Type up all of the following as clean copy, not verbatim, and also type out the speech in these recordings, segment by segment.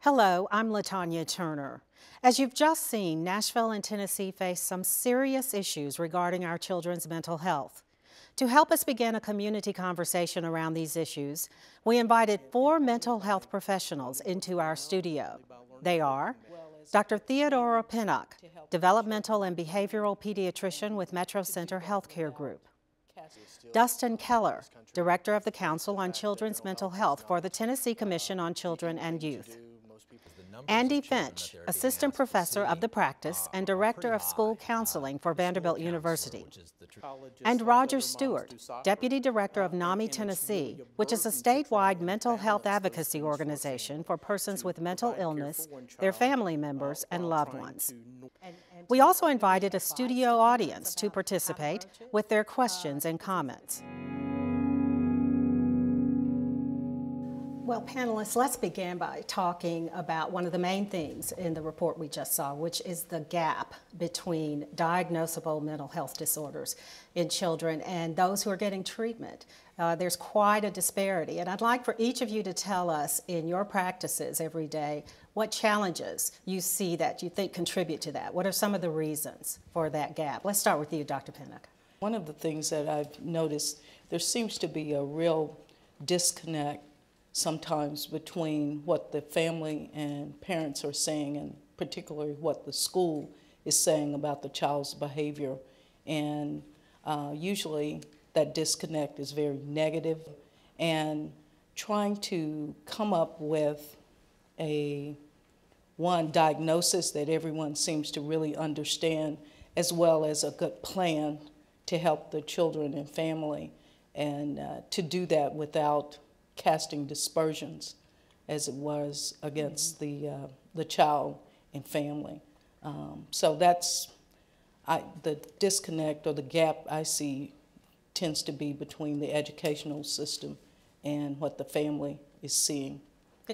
Hello, I'm LaTanya Turner. As you've just seen, Nashville and Tennessee face some serious issues regarding our children's mental health. To help us begin a community conversation around these issues, we invited 4 mental health professionals into our studio. They are Dr. Theodora Pinnock, developmental and behavioral pediatrician with Metro Center Healthcare Group; Dustin Keller, Director of the Council on Children's Mental Health for the Tennessee Commission on Children and Youth; Andy Finch, Assistant Professor of the Practice and Director of School Counseling for Vanderbilt University; and Roger Stewart, Deputy Director of NAMI Tennessee, which is a statewide mental health advocacy organization for persons with mental illness, their family members, and loved ones. We also invited a studio audience to participate with their questions and comments. Well, panelists, let's begin by talking about one of the main things in the report we just saw, which is the gap between diagnosable mental health disorders in children and those who are getting treatment. There's quite a disparity, and I'd like for each of you to tell us in your practices every day what challenges you see that you think contribute to that. What are some of the reasons for that gap? Let's start with you, Dr. Pinnock. One of the things that I've noticed, there seems to be a real disconnect sometimes between what the family and parents are saying and particularly what the school is saying about the child's behavior. And usually that disconnect is very negative, and trying to come up with one diagnosis that everyone seems to really understand, as well as a good plan to help the children and family, and to do that without casting dispersions as it was against the child and family. So that's the disconnect or the gap I see tends to be between the educational system and what the family is seeing.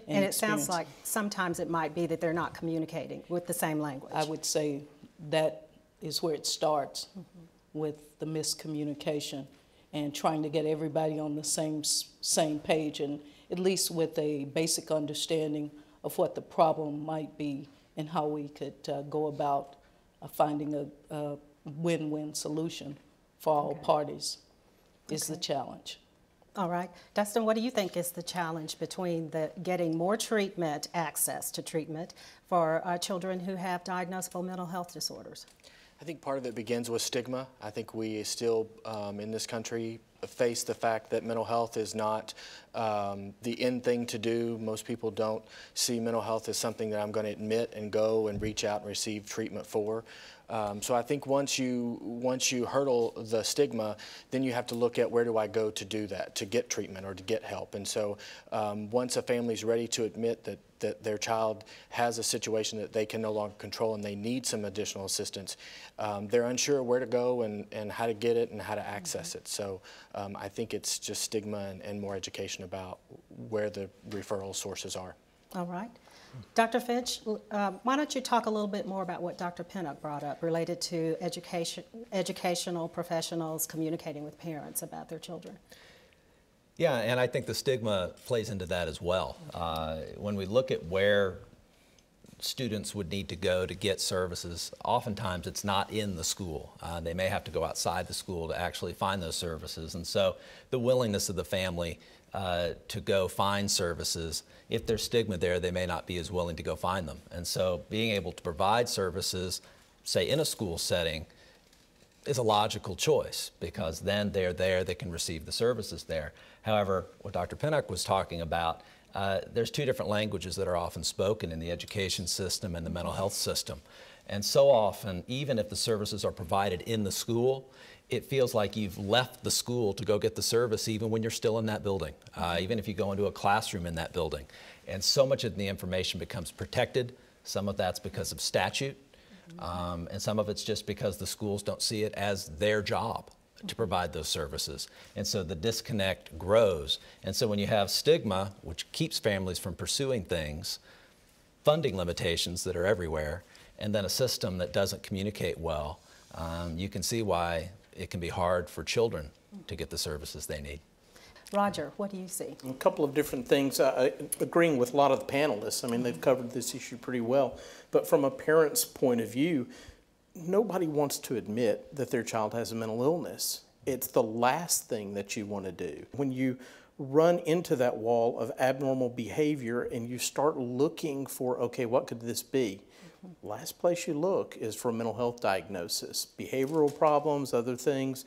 And it sounds like sometimes it might be that they're not communicating with the same language. I would say that is where it starts, with the miscommunication and trying to get everybody on the same page, and at least with a basic understanding of what the problem might be and how we could go about finding a win-win solution for all parties is the challenge. All right. Dustin, what do you think is the challenge between getting more treatment, access to treatment for children who have diagnosable mental health disorders? I think part of it begins with stigma. I think we still, in this country, face the fact that mental health is not the end thing to do. Most people don't see mental health as something that I'm going to admit and go and reach out and receive treatment for. So I think once you hurdle the stigma, then you have to look at where do I go to do that, to get treatment or to get help. And so once a family's ready to admit that their child has a situation that they can no longer control and they need some additional assistance, they're unsure where to go and how to get it and how to access it. So I think it's just stigma and more education about where the referral sources are. All right. Dr. Finch, why don't you talk a little bit more about what Dr. Pinnock brought up related to educational professionals communicating with parents about their children? Yeah, and I think the stigma plays into that as well. When we look at where students would need to go to get services, oftentimes it's not in the school. They may have to go outside the school to actually find those services. And so the willingness of the family to go find services, if there's stigma there, they may not be as willing to go find them. And so being able to provide services, say in a school setting, is a logical choice, because then they're there, they can receive the services there. However, what Dr. Pinnock was talking about, there's 2 different languages that are often spoken in the education system and the mental health system. And so often, even if the services are provided in the school, it feels like you've left the school to go get the service even when you're still in that building, even if you go into a classroom in that building. And so much of the information becomes protected. Some of that's because of statute, and some of it's just because the schools don't see it as their job to provide those services. And so the disconnect grows. And so when you have stigma, which keeps families from pursuing things, funding limitations that are everywhere, and then a system that doesn't communicate well, you can see why it can be hard for children to get the services they need. Roger, what do you see? A couple of different things. Agreeing with a lot of the panelists. I mean, they've covered this issue pretty well. But from a parent's point of view, nobody wants to admit that their child has a mental illness. It's the last thing that you want to do. When you run into that wall of abnormal behavior and you start looking for, okay, what could this be? Last place you look is for a mental health diagnosis. Behavioral problems, other things,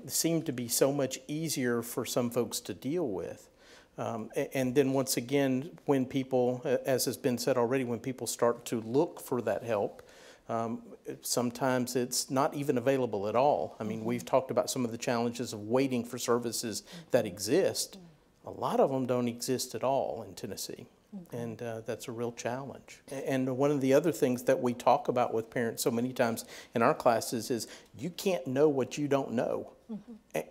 seem to be so much easier for some folks to deal with. And then once again, when people, as has been said already, when people start to look for that help, sometimes it's not even available at all. I mean, we've talked about some of the challenges of waiting for services that exist. A lot of them don't exist at all in Tennessee. And that's a real challenge. And one of the other things that we talk about with parents so many times in our classes is you can't know what you don't know.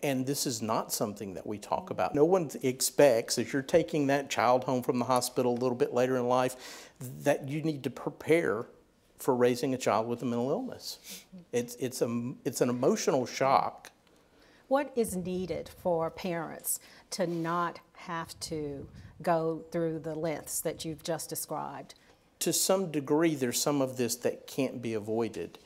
And this is not something that we talk about. No one expects, as you're taking that child home from the hospital a little bit later in life, that you need to prepare for raising a child with a mental illness. It's an emotional shock. What is needed for parents to not have to go through the lengths that you've just described? To some degree, there's some of this that can't be avoided.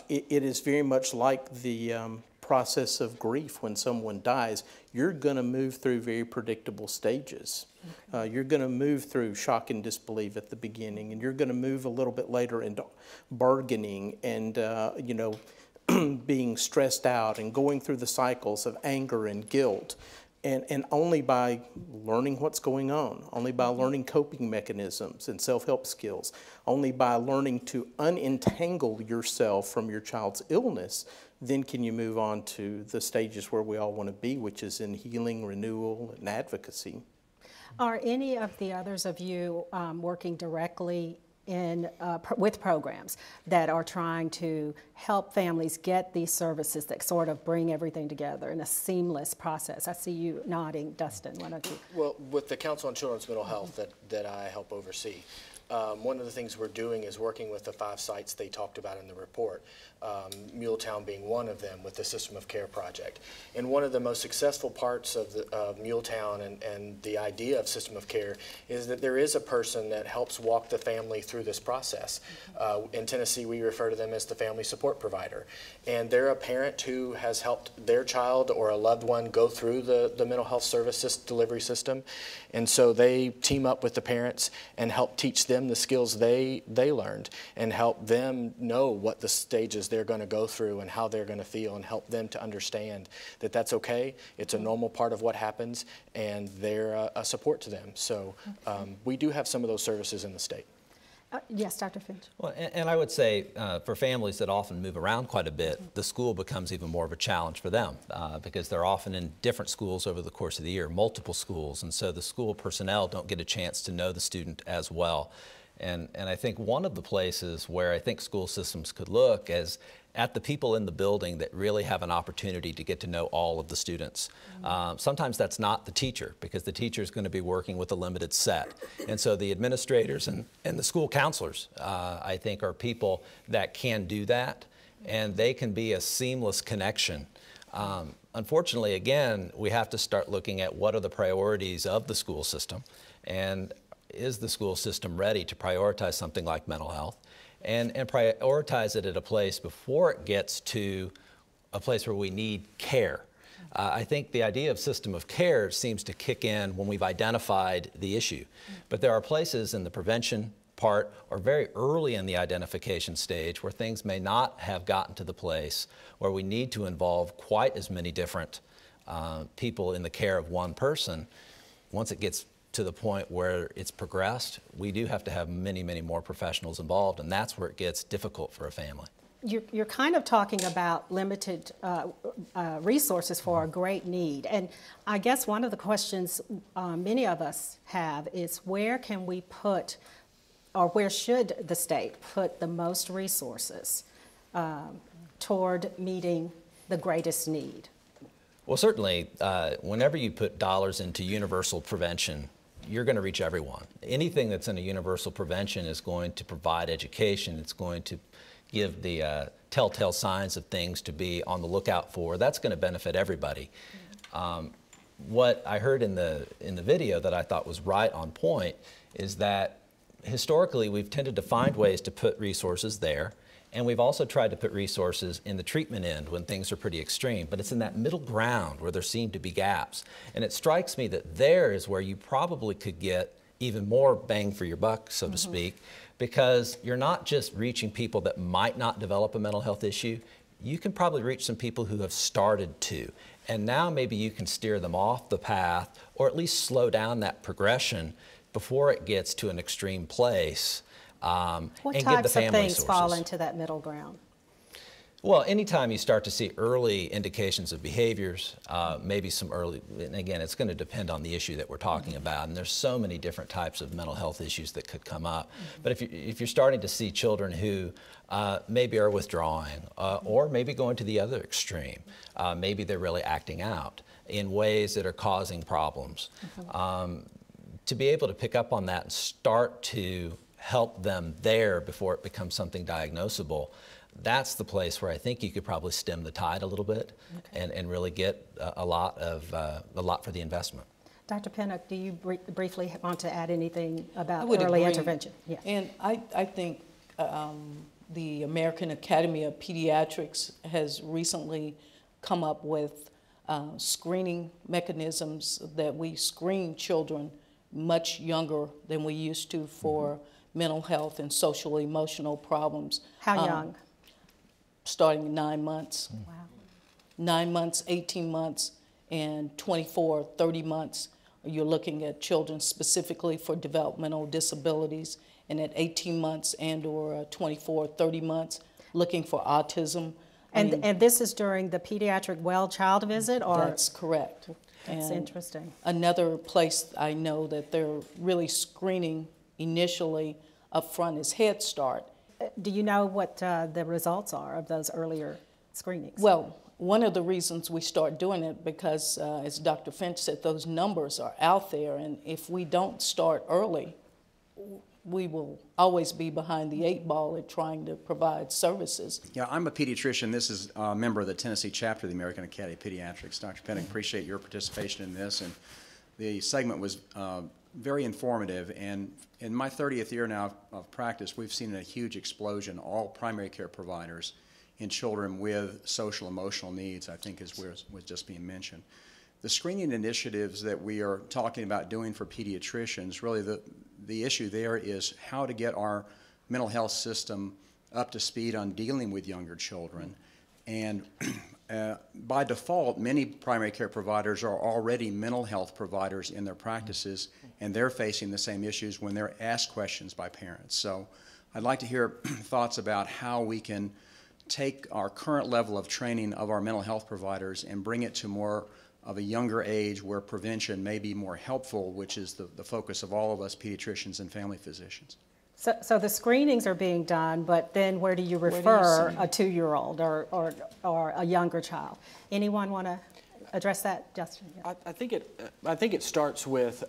It is very much like the process of grief when someone dies. You're going to move through very predictable stages. You're going to move through shock and disbelief at the beginning, and you're going to move a little bit later into bargaining and, being stressed out and going through the cycles of anger and guilt. And only by learning what's going on, only by learning coping mechanisms and self-help skills, only by learning to unentangle yourself from your child's illness, then can you move on to the stages where we all want to be, which is in healing, renewal, and advocacy. Are any of the others of you working directly with programs that are trying to help families get these services that sort of bring everything together in a seamless process? I see you nodding. Dustin, why don't you? Well, with the Council on Children's Mental Health that I help oversee, one of the things we're doing is working with the 5 sites they talked about in the report, Muletown being one of them with the System of Care project. And one of the most successful parts of Muletown and the idea of System of Care is that there is a person that helps walk the family through this process. In Tennessee, we refer to them as the family support provider. And they're a parent who has helped their child or a loved one go through the mental health services delivery system. And so they team up with the parents and help teach them the skills they learned and help them know what the stages they're going to go through and how they're going to feel and help them to understand that that's okay. It's a normal part of what happens and they're a support to them. So we do have some of those services in the state. Yes, Dr. Finch. Well, and I would say for families that often move around quite a bit, the school becomes even more of a challenge for them because they're often in different schools over the course of the year, multiple schools, and so the school personnel don't get a chance to know the student as well. And I think one of the places where I think school systems could look is at the people in the building that really have an opportunity to get to know all of the students. Sometimes that's not the teacher because the teacher is going to be working with a limited set. And so the administrators and the school counselors, I think, are people that can do that, and they can be a seamless connection. Unfortunately, again, we have to start looking at what are the priorities of the school system, and is the school system ready to prioritize something like mental health and prioritize it at a place before it gets to a place where we need care. I think the idea of system of care seems to kick in when we've identified the issue. But there are places in the prevention part or very early in the identification stage where things may not have gotten to the place where we need to involve quite as many different people in the care of one person. Once it gets to the point where it's progressed, we do have to have many, many more professionals involved, and that's where it gets difficult for a family. You're kind of talking about limited resources for a great need, and I guess one of the questions many of us have is where can we put, or where should the state put the most resources toward meeting the greatest need? Well, certainly, whenever you put dollars into universal prevention, you're going to reach everyone. Anything that's in a universal prevention is going to provide education. It's going to give the telltale signs of things to be on the lookout for. That's going to benefit everybody. what I heard in the video that I thought was right on point is that historically we've tended to find ways to put resources there, and we've also tried to put resources in the treatment end when things are pretty extreme, but it's in that middle ground where there seem to be gaps. And it strikes me that there is where you probably could get even more bang for your buck, so to speak, because you're not just reaching people that might not develop a mental health issue, you can probably reach some people who have started to. And now maybe you can steer them off the path or at least slow down that progression before it gets to an extreme place. What and give the types of family things fall sources. into that middle ground? Well, anytime you start to see early indications of behaviors, maybe some early, and again, it's going to depend on the issue that we're talking about, and there's so many different types of mental health issues that could come up. But if you're starting to see children who maybe are withdrawing, or maybe going to the other extreme, maybe they're really acting out in ways that are causing problems, to be able to pick up on that and start to help them there before it becomes something diagnosable, that's the place where I think you could probably stem the tide a little bit and really get a lot for the investment. Dr. Pinnock, do you briefly want to add anything about would early agree. intervention? Yes. And I think the American Academy of Pediatrics has recently come up with screening mechanisms that we screen children much younger than we used to for mental health and social emotional problems. How young? Starting 9 months. Wow. 9 months, 18 months, and 24, 30 months. You're looking at children specifically for developmental disabilities, and at 18 months and or 24, 30 months, looking for autism. And this is during the pediatric well child visit, or? That's correct. That's And interesting. another place I know that they're really screening initially up front is Head Start. Do you know what the results are of those earlier screenings? Well, one of the reasons we start doing it because, as Dr. Finch said, those numbers are out there, and if we don't start early, we will always be behind the 8 ball at trying to provide services. Yeah, I'm a pediatrician. This is a member of the Tennessee chapter of the American Academy of Pediatrics. Dr. Penning, appreciate your participation in this, and the segment was very informative. And in my 30th year now of practice, we've seen a huge explosion, all primary care providers, in children with social emotional needs, I think is where was just being mentioned. The screening initiatives that we are talking about doing for pediatricians, really the issue there is how to get our mental health system up to speed on dealing with younger children. And by default, many primary care providers are already mental health providers in their practices, and they're facing the same issues when they're asked questions by parents. So I'd like to hear thoughts about how we can take our current level of training of our mental health providers and bring it to more of a younger age where prevention may be more helpful, which is the focus of all of us pediatricians and family physicians. So the screenings are being done, but then where do you refer a 2-year-old or a younger child? Anyone want to address that, Justin? Yeah. I think it starts with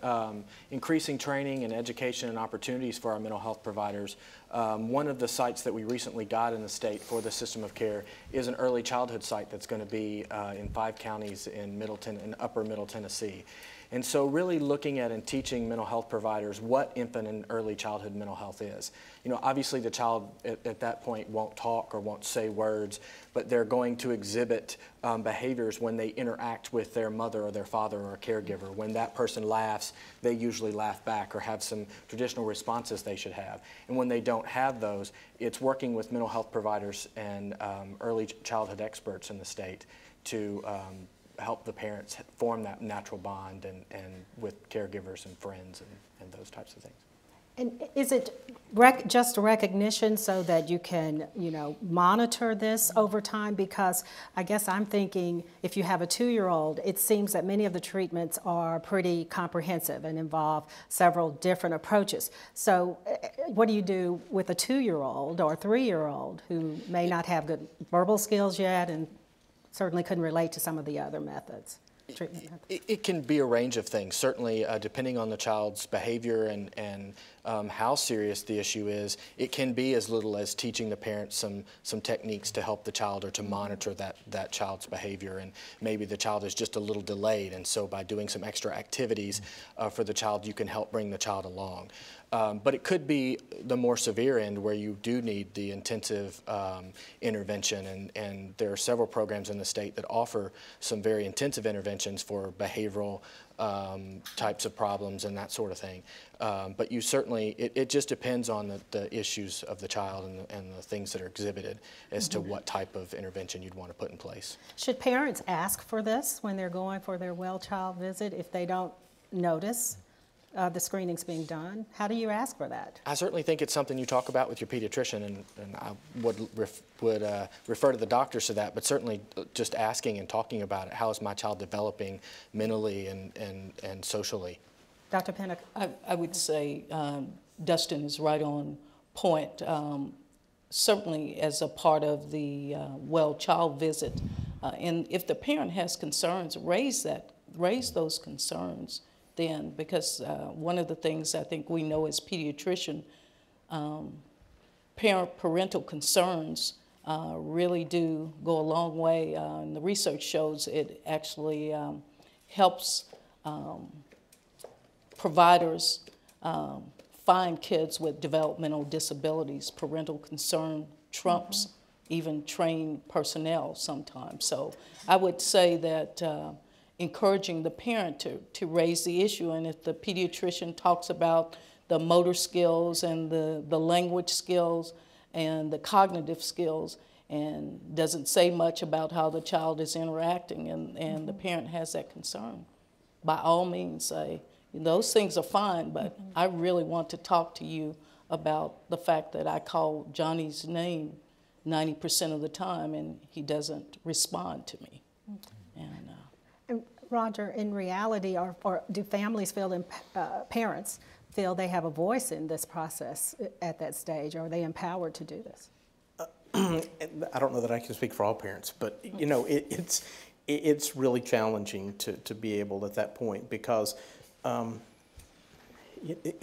increasing training and education and opportunities for our mental health providers. One of the sites that we recently got in the state for the system of care is an early childhood site that's going to be in 5 counties in upper Middle Tennessee. And so really looking at and teaching mental health providers what infant and early childhood mental health is. You know, obviously the child at that point won't talk or won't say words, but they're going to exhibit behaviors when they interact with their mother or their father or a caregiver. When that person laughs, they usually laugh back or have some traditional responses they should have. And when they don't have those, it's working with mental health providers and early childhood experts in the state to help the parents form that natural bond and with caregivers and friends and those types of things. And is it just recognition so that you can, monitor this over time? Because I guess I'm thinking if you have a 2-year-old, it seems that many of the treatments are pretty comprehensive and involve several different approaches. So what do you do with a 2-year-old or a 3-year-old who may not have good verbal skills yet and certainly couldn't relate to some of the other methods? treatment? It can be a range of things, certainly depending on the child's behavior and how serious the issue is. It can be as little as teaching the parents some techniques to help the child or to monitor that child's behavior, and maybe the child is just a little delayed, and so by doing some extra activities for the child, you can help bring the child along. But it could be the more severe end where you do need the intensive intervention, and there are several programs in the state that offer some very intensive interventions for behavioral types of problems and that sort of thing. But you certainly, it just depends on the issues of the child and the things that are exhibited as to what type of intervention you'd want to put in place. Should parents ask for this when they're going for their well child visit if they don't notice the screenings being done? How do you ask for that? I certainly think it's something you talk about with your pediatrician, and I would refer to the doctors to that, but certainly just asking and talking about it. How is my child developing mentally and socially? Dr. Pinnock? I would say Dustin is right on point. Certainly as a part of the well child visit, and if the parent has concerns, raise those concerns then, because one of the things I think we know as pediatrician, parental concerns really do go a long way, and the research shows it actually helps providers find kids with developmental disabilities. Parental concern trumps even trained personnel sometimes. So I would say that encouraging the parent to raise the issue, and if the pediatrician talks about the motor skills and the language skills and the cognitive skills and doesn't say much about how the child is interacting, and the parent has that concern, by all means say, those things are fine, but I really want to talk to you about the fact that I call Johnny's name 90% of the time and he doesn't respond to me. And Roger, in reality, or do families feel, parents feel they have a voice in this process at that stage? Or are they empowered to do this? I don't know that I can speak for all parents, but you know, it's really challenging to be able at that point, because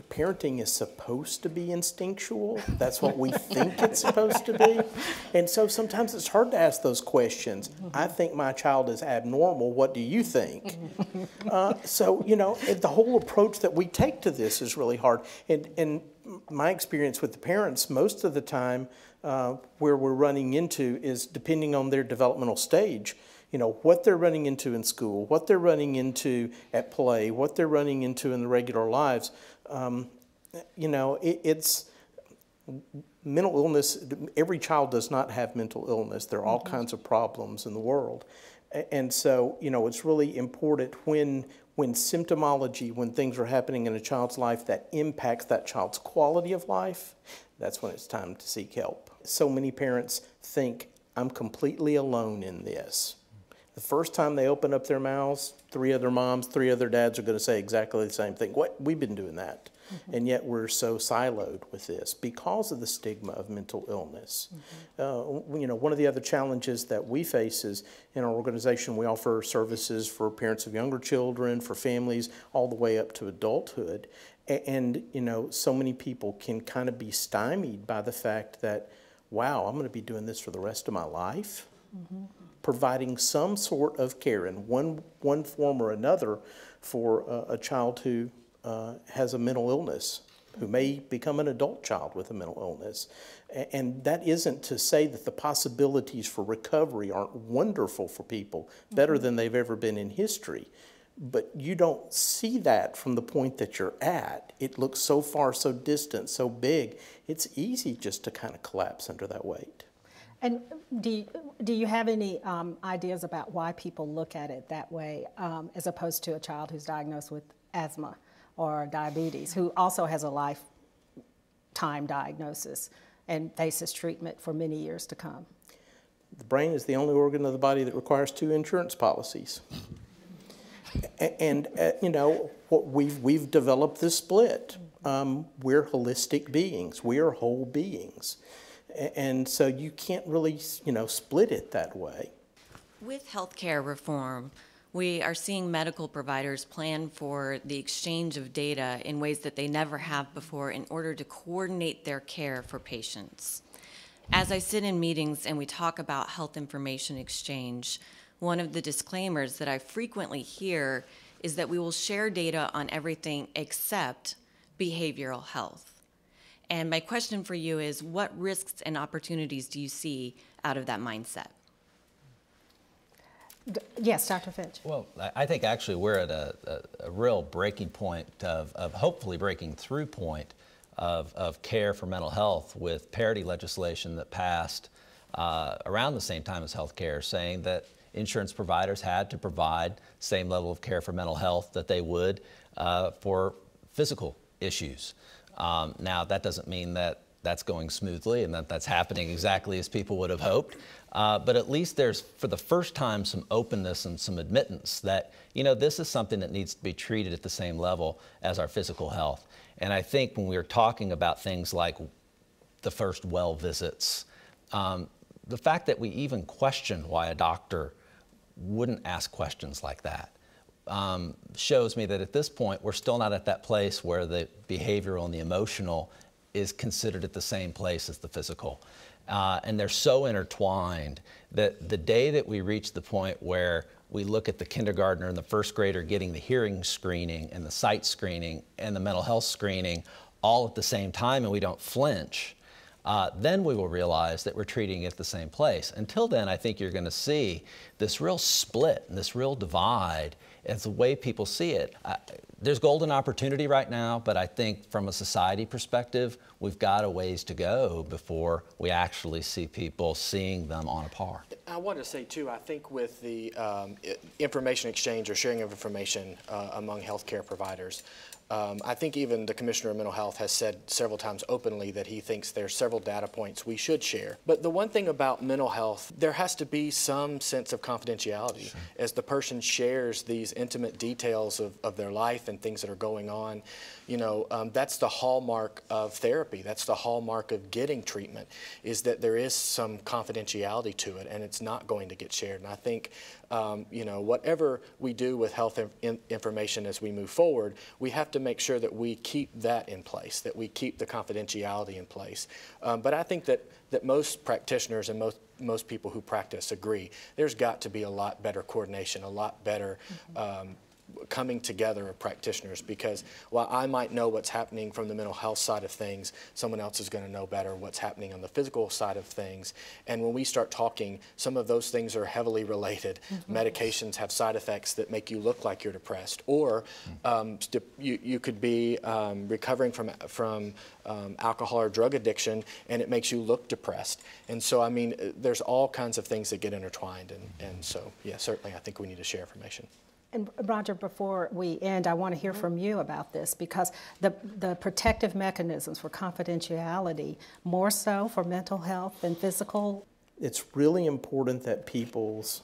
parenting is supposed to be instinctual. That's what we think it's supposed to be. And so sometimes it's hard to ask those questions. I think my child is abnormal. What do you think? So, you know, the whole approach that we take to this is really hard. And my experience with the parents, most of the time, where we're running into is depending on their developmental stage. You know, what they're running into in school, what they're running into at play, what they're running into in the regular lives. You know, it's mental illness. Every child does not have mental illness. There are all kinds of problems in the world. And so, you know, it's really important when symptomology, when things are happening in a child's life that impacts that child's quality of life, that's when it's time to seek help. So many parents think, I'm completely alone in this. The first time they open up their mouths, 3 other moms, 3 other dads are going to say exactly the same thing. What? We've been doing that. And yet we're so siloed with this because of the stigma of mental illness. You know, one of the other challenges that we face is in our organization, we offer services for parents of younger children, for families, all the way up to adulthood. And you know, so many people can kind of be stymied by the fact that, wow, I'm going to be doing this for the rest of my life. Providing some sort of care in one form or another for a child who has a mental illness, who may become an adult child with a mental illness. And that isn't to say that the possibilities for recovery aren't wonderful for people, better than they've ever been in history. But you don't see that from the point that you're at. It looks so far, so distant, so big. It's easy just to kind of collapse under that weight. And do you have any ideas about why people look at it that way, as opposed to a child who's diagnosed with asthma or diabetes, who also has a lifetime diagnosis and faces treatment for many years to come? The brain is the only organ of the body that requires 2 insurance policies. And you know, we've developed this split. We're holistic beings. We are whole beings. And so you can't really, you know, split it that way. With healthcare reform, we are seeing medical providers plan for the exchange of data in ways that they never have before in order to coordinate their care for patients. As I sit in meetings and we talk about health information exchange, one of the disclaimers that I frequently hear is that we will share data on everything except behavioral health. And my question for you is, what risks and opportunities do you see out of that mindset? Yes, Dr. Finch. Well, I think actually we're at a real breaking point of hopefully breaking through point of care for mental health with parity legislation that passed around the same time as health care, saying that insurance providers had to provide same level of care for mental health that they would for physical issues. Now, that doesn't mean that that's going smoothly and that that's happening exactly as people would have hoped. But at least there's, for the first time, some openness and some admittance that, you know, this is something that needs to be treated at the same level as our physical health. And I think when we were talking about things like the first well visits, the fact that we even questioned why a doctor wouldn't ask questions like that shows me that at this point, we're still not at that place where the behavioral and the emotional is considered at the same place as the physical. And they're so intertwined that the day that we reach the point where we look at the kindergartner and the first grader getting the hearing screening and the sight screening and the mental health screening all at the same time and we don't flinch, then we will realize that we're treating it at the same place. Until then, I think you're going to see this real split and this real divide as the way people see it. There's golden opportunity right now, but I think from a society perspective, we've got a ways to go before we actually see people seeing them on a par. I want to say, too, I think with the information exchange or sharing of information among healthcare providers, I think even the Commissioner of Mental Health has said several times openly that he thinks there's several data points we should share. But the one thing about mental health, there has to be some sense of confidentiality. Sure. As the person shares these intimate details of their life and things that are going on, you know, that's the hallmark of therapy. That's the hallmark of getting treatment, is that there is some confidentiality to it and it's not going to get shared. And I think, you know, whatever we do with health information as we move forward, we have to make sure that we keep that in place, that we keep the confidentiality in place. But I think that most practitioners and most people who practice agree there's got to be a lot better coordination, a lot better coming together of practitioners, because while I might know what's happening from the mental health side of things, someone else is going to know better what's happening on the physical side of things. And when we start talking, some of those things are heavily related. Medications have side effects that make you look like you're depressed, or you could be recovering from alcohol or drug addiction and it makes you look depressed. And so, I mean, there's all kinds of things that get intertwined, and so, yeah, certainly I think we need to share information. And Roger, before we end, I want to hear from you about this, because the protective mechanisms for confidentiality, more so for mental health than physical. It's really important that people's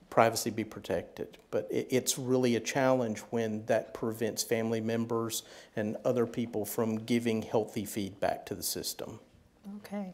privacy be protected, but it's really a challenge when that prevents family members and other people from giving healthy feedback to the system. Okay.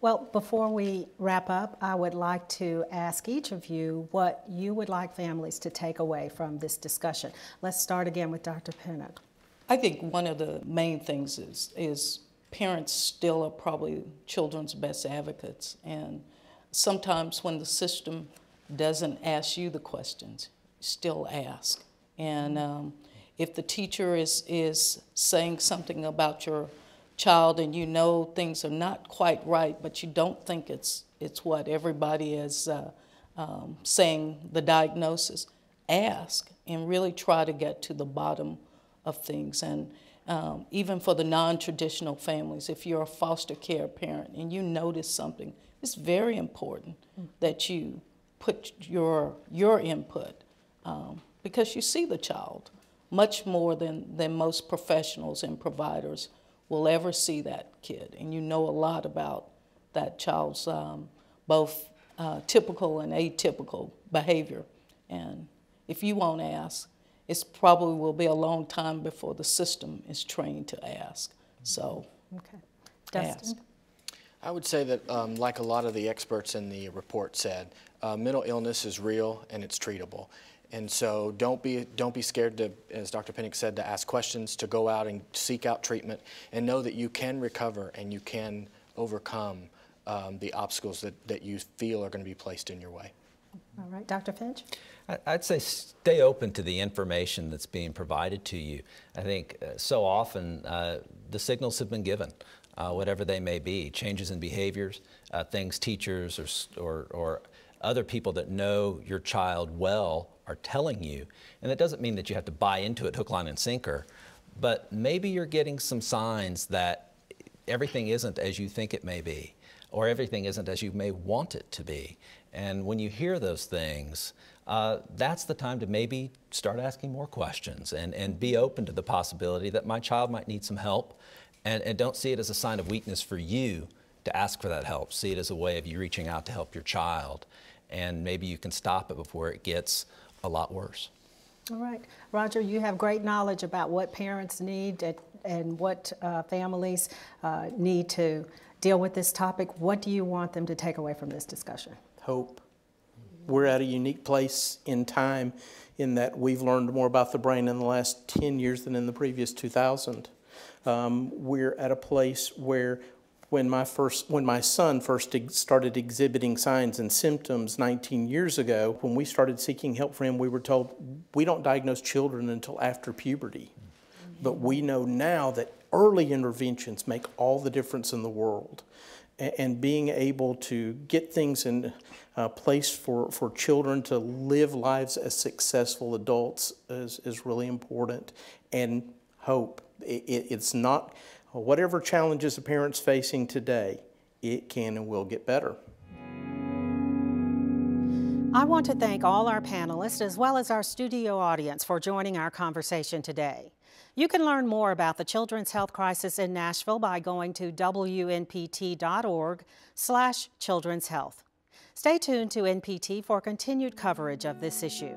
Well, before we wrap up, I would like to ask each of you what you would like families to take away from this discussion. Let's start again with Dr. Pinnock. I think one of the main things is parents still are probably children's best advocates, and sometimes when the system doesn't ask you the questions, still ask. And if the teacher is saying something about your child and you know things are not quite right, but you don't think it's what everybody is saying the diagnosis, ask and really try to get to the bottom of things. And even for the non-traditional families, if you're a foster care parent and you notice something, it's very important that you put your input because you see the child much more than most professionals and providers will ever see that kid, and you know a lot about that child's both typical and atypical behavior. And if you won't ask, it probably will be a long time before the system is trained to ask. So, okay. Dustin? Ask. I would say that, like a lot of the experts in the report said, mental illness is real and it's treatable. And so don't be scared to, as Dr. Pennick said, to ask questions, to go out and seek out treatment, and know that you can recover and you can overcome the obstacles that you feel are going to be placed in your way. All right, Dr. Finch? I'd say stay open to the information that's being provided to you. I think so often the signals have been given, whatever they may be, changes in behaviors, things teachers or other people that know your child well are telling you. And that doesn't mean that you have to buy into it hook, line, and sinker, but maybe you're getting some signs that everything isn't as you think it may be, or everything isn't as you may want it to be. And when you hear those things, that's the time to maybe start asking more questions and be open to the possibility that my child might need some help, and don't see it as a sign of weakness for you to ask for that help. See it as a way of you reaching out to help your child, and maybe you can stop it before it gets a lot worse. All right. Roger, you have great knowledge about what parents need and what families need to deal with this topic. What do you want them to take away from this discussion? Hope. We're at a unique place in time in that we've learned more about the brain in the last 10 years than in the previous 2,000. We're at a place where when my son first started exhibiting signs and symptoms 19 years ago, when we started seeking help for him, we were told we don't diagnose children until after puberty. But we know now that early interventions make all the difference in the world. And being able to get things in place for children to live lives as successful adults is really important. And hope. It's not, whatever challenges a parent's facing today, it can and will get better. I want to thank all our panelists as well as our studio audience for joining our conversation today. You can learn more about the children's health crisis in Nashville by going to wnpt.org/children's health. Stay tuned to NPT for continued coverage of this issue.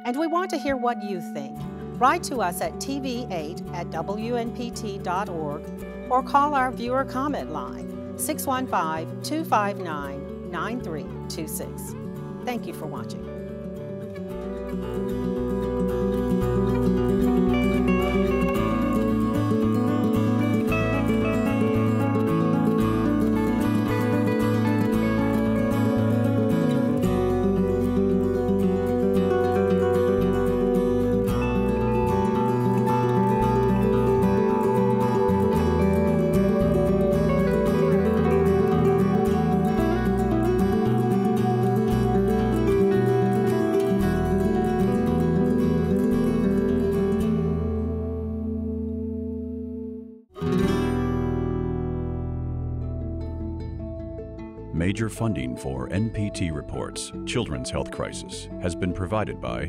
And we want to hear what you think. Write to us at tv8@wnpt.org or call our viewer comment line 615-259-9326. Thank you for watching. Major funding for NPT Reports, Children's Health Crisis, has been provided by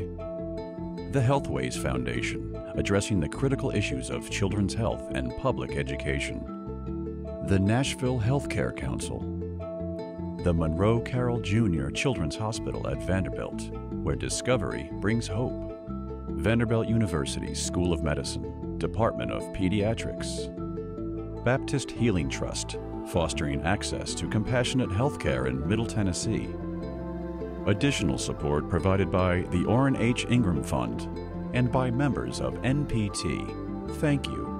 the Healthways Foundation, addressing the critical issues of children's health and public education, the Nashville Healthcare Council, the Monroe Carroll Jr. Children's Hospital at Vanderbilt, where discovery brings hope, Vanderbilt University's School of Medicine, Department of Pediatrics, Baptist Healing Trust, fostering access to compassionate healthcare in Middle Tennessee. Additional support provided by the Orrin H. Ingram Fund and by members of NPT. Thank you.